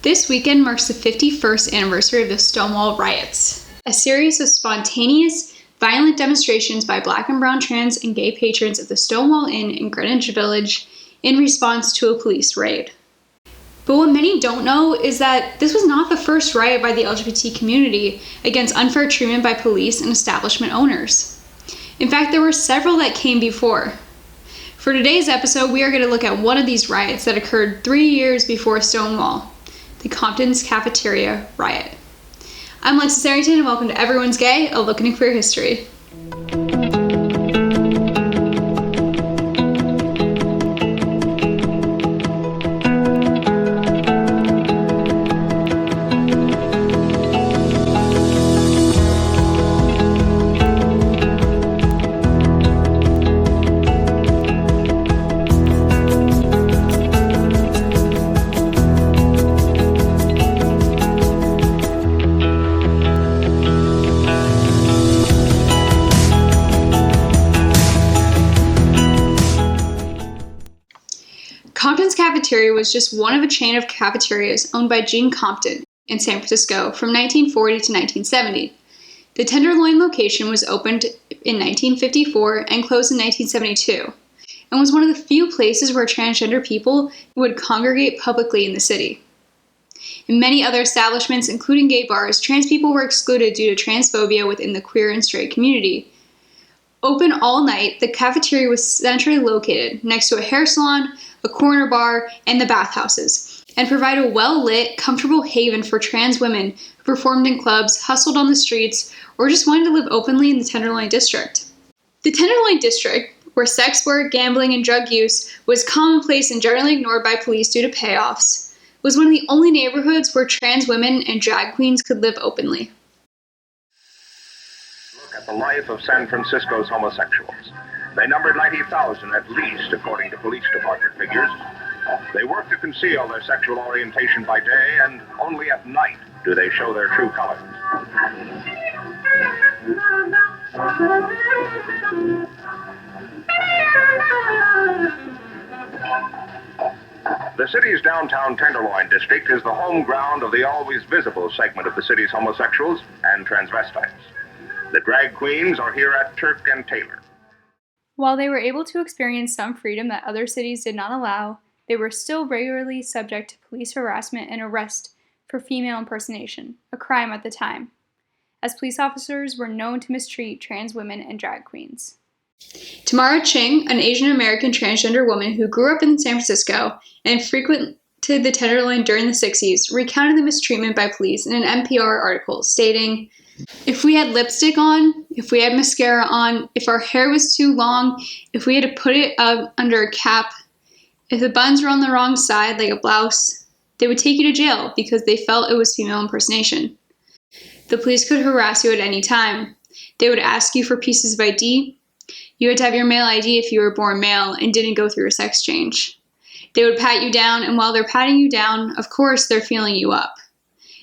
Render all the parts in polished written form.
This weekend marks the 51st anniversary of the Stonewall Riots, a series of spontaneous, violent demonstrations by Black and brown trans and gay patrons of the Stonewall Inn in Greenwich Village in response to a police raid. But what many don't know is that this was not the first riot by the LGBT community against unfair treatment by police and establishment owners. In fact, there were several that came before. For today's episode, we are going to look at one of these riots that occurred 3 years before Stonewall, the Compton's Cafeteria Riot. I'm Alexis Arrington, and welcome to Everyone's Gay, a look into queer history. Compton's Cafeteria was just one of a chain of cafeterias owned by Gene Compton in San Francisco from 1940 to 1970. The Tenderloin location was opened in 1954 and closed in 1972, and was one of the few places where transgender people would congregate publicly in the city. In many other establishments, including gay bars, trans people were excluded due to transphobia within the queer and straight community. Open all night, the cafeteria was centrally located next to a hair salon, a corner bar, and the bathhouses, and provide a well-lit, comfortable haven for trans women who performed in clubs, hustled on the streets, or just wanted to live openly in the Tenderloin district. The Tenderloin district, where sex work, gambling, and drug use was commonplace and generally ignored by police due to payoffs, was one of the only neighborhoods where trans women and drag queens could live openly. Look at the life of San Francisco's homosexuals. They numbered 90,000 at least, according to police department figures. They work to conceal their sexual orientation by day, and only at night do they show their true colors. The city's downtown Tenderloin district is the home ground of the always visible segment of the city's homosexuals and transvestites. The drag queens are here at Turk and Taylor. While they were able to experience some freedom that other cities did not allow, they were still regularly subject to police harassment and arrest for female impersonation, a crime at the time, as police officers were known to mistreat trans women and drag queens. Tamara Ching, an Asian American transgender woman who grew up in San Francisco and frequented the Tenderloin during the 60s, recounted the mistreatment by police in an NPR article stating, "If we had lipstick on, if we had mascara on, if our hair was too long, if we had to put it up under a cap, if the buns were on the wrong side like a blouse, they would take you to jail because they felt it was female impersonation. The police could harass you at any time. They would ask you for pieces of ID. You had to have your male ID if you were born male and didn't go through a sex change. They would pat you down, and while they're patting you down, of course they're feeling you up.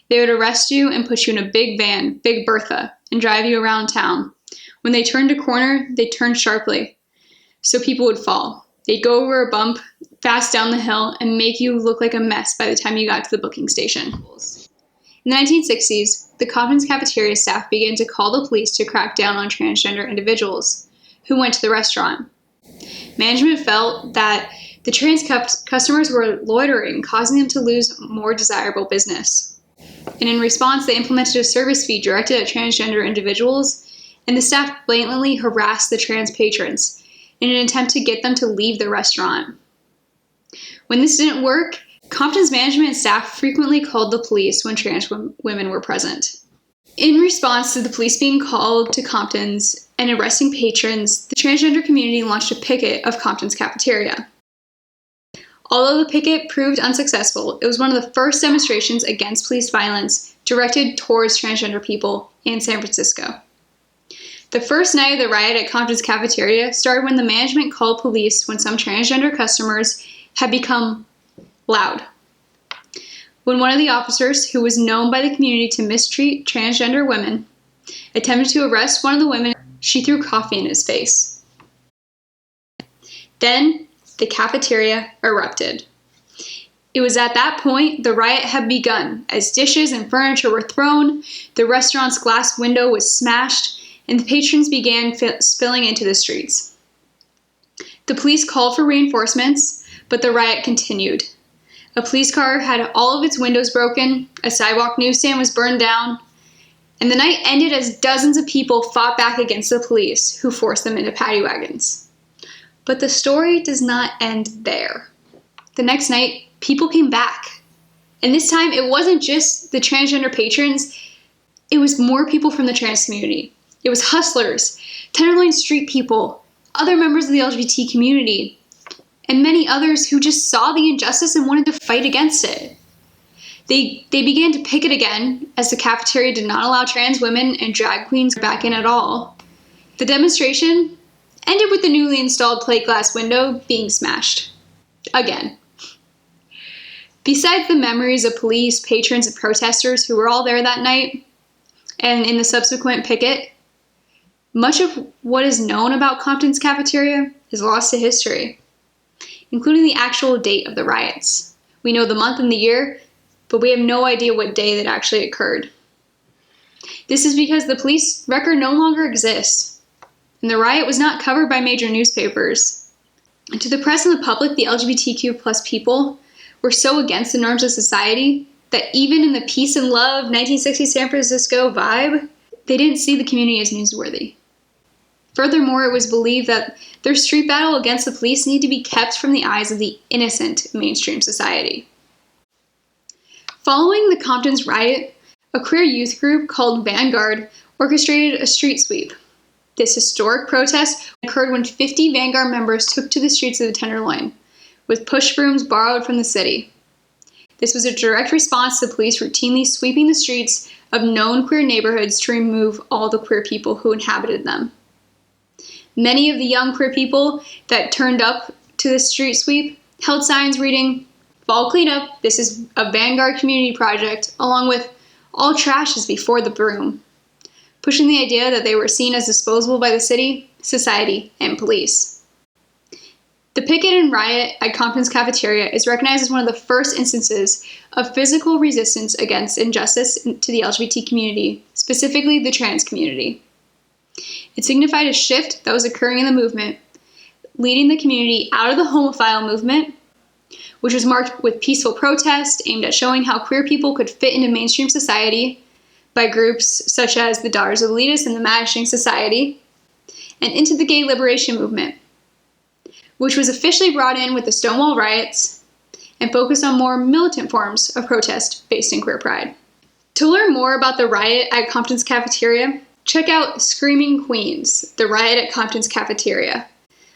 They would arrest you and put you in a big van, Big Bertha, and drive you around town. When they turned a corner, they'd turn sharply, so people would fall. They'd go over a bump, fast down the hill, and make you look like a mess by the time you got to the booking station." In the 1960s, the Compton's Cafeteria staff began to call the police to crack down on transgender individuals who went to the restaurant. Management felt that the trans customers were loitering, causing them to lose more desirable business. And in response, they implemented a service fee directed at transgender individuals, and the staff blatantly harassed the trans patrons in an attempt to get them to leave the restaurant. When this didn't work, Compton's management and staff frequently called the police when trans women were present. In response to the police being called to Compton's and arresting patrons, the transgender community launched a picket of Compton's Cafeteria. Although the picket proved unsuccessful, it was one of the first demonstrations against police violence directed towards transgender people in San Francisco. The first night of the riot at Compton's Cafeteria started when the management called police when some transgender customers had become loud. When one of the officers, who was known by the community to mistreat transgender women, attempted to arrest one of the women, she threw coffee in his face. Then the cafeteria erupted. It was at that point the riot had begun, as dishes and furniture were thrown, the restaurant's glass window was smashed, and the patrons began spilling into the streets. The police called for reinforcements, but the riot continued. A police car had all of its windows broken, a sidewalk newsstand was burned down, and the night ended as dozens of people fought back against the police, who forced them into paddy wagons. But the story does not end there. The next night, people came back. And this time, it wasn't just the transgender patrons, it was more people from the trans community. It was hustlers, Tenderloin street people, other members of the LGBT community, and many others who just saw the injustice and wanted to fight against it. They began to picket again, as the cafeteria did not allow trans women and drag queens back in at all. The demonstration ended with the newly installed plate glass window being smashed. Again. Besides the memories of police, patrons, and protesters who were all there that night, and in the subsequent picket, much of what is known about Compton's cafeteria is lost to history, including the actual date of the riots. We know the month and the year, but we have no idea what day that actually occurred. This is because the police record no longer exists, and the riot was not covered by major newspapers. And to the press and the public, the LGBTQ plus people were so against the norms of society that even in the peace and love 1960s San Francisco vibe, they didn't see the community as newsworthy. Furthermore, it was believed that their street battle against the police needed to be kept from the eyes of the innocent mainstream society. Following the Compton's riot, a queer youth group called Vanguard orchestrated a street sweep. This historic protest occurred when 50 Vanguard members took to the streets of the Tenderloin, with push brooms borrowed from the city. This was a direct response to police routinely sweeping the streets of known queer neighborhoods to remove all the queer people who inhabited them. Many of the young queer people that turned up to the street sweep held signs reading, "Fall cleanup, this is a Vanguard community project," along with "All trash is before the broom," pushing the idea that they were seen as disposable by the city, society, and police. The picket and riot at Compton's cafeteria is recognized as one of the first instances of physical resistance against injustice to the LGBT community, specifically the trans community. It signified a shift that was occurring in the movement, leading the community out of the Homophile Movement, which was marked with peaceful protest aimed at showing how queer people could fit into mainstream society by groups such as the Daughters of Elitists and the Madishing Society, and into the gay liberation movement, which was officially brought in with the Stonewall Riots and focused on more militant forms of protest based in queer pride. To learn more about the riot at Compton's cafeteria, check out Screaming Queens, the riot at Compton's cafeteria,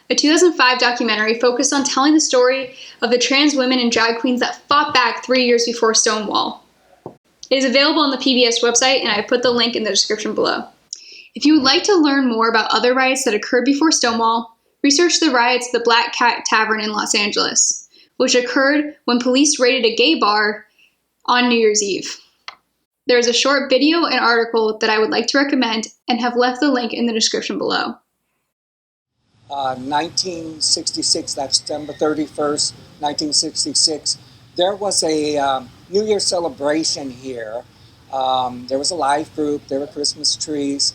a 2005 documentary focused on telling the story of the trans women and drag queens that fought back 3 years before Stonewall. It is available on the PBS website, and I have put the link in the description below. If you would like to learn more about other riots that occurred before Stonewall, research the riots at the Black Cat Tavern in Los Angeles, which occurred when police raided a gay bar on New Year's Eve. There is a short video and article that I would like to recommend and have left the link in the description below. 1966, that's September 31st, 1966, there was a New Year celebration here. There was a live group, there were Christmas trees,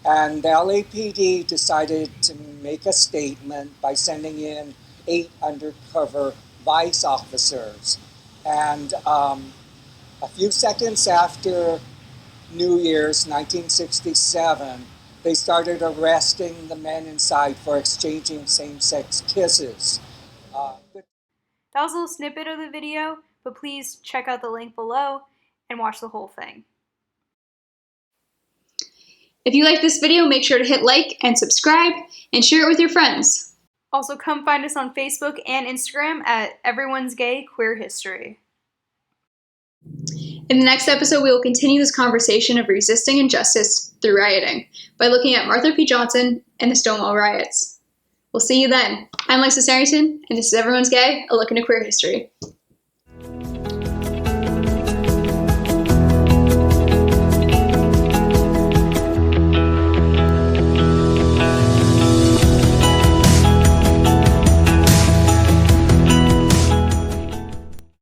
and the LAPD decided to make a statement by sending in 8 undercover vice officers. And a few seconds after New Year's 1967, they started arresting the men inside for exchanging same-sex kisses. That was a little snippet of the video, but please check out the link below and watch the whole thing. If you like this video, make sure to hit like and subscribe and share it with your friends. Also, come find us on Facebook and Instagram at Everyone's Gay Queer History. In the next episode, we will continue this conversation of resisting injustice through rioting by looking at Marsha P. Johnson and the Stonewall Riots. We'll see you then. I'm Lexus Arrington, and this is Everyone's Gay, a look into queer history.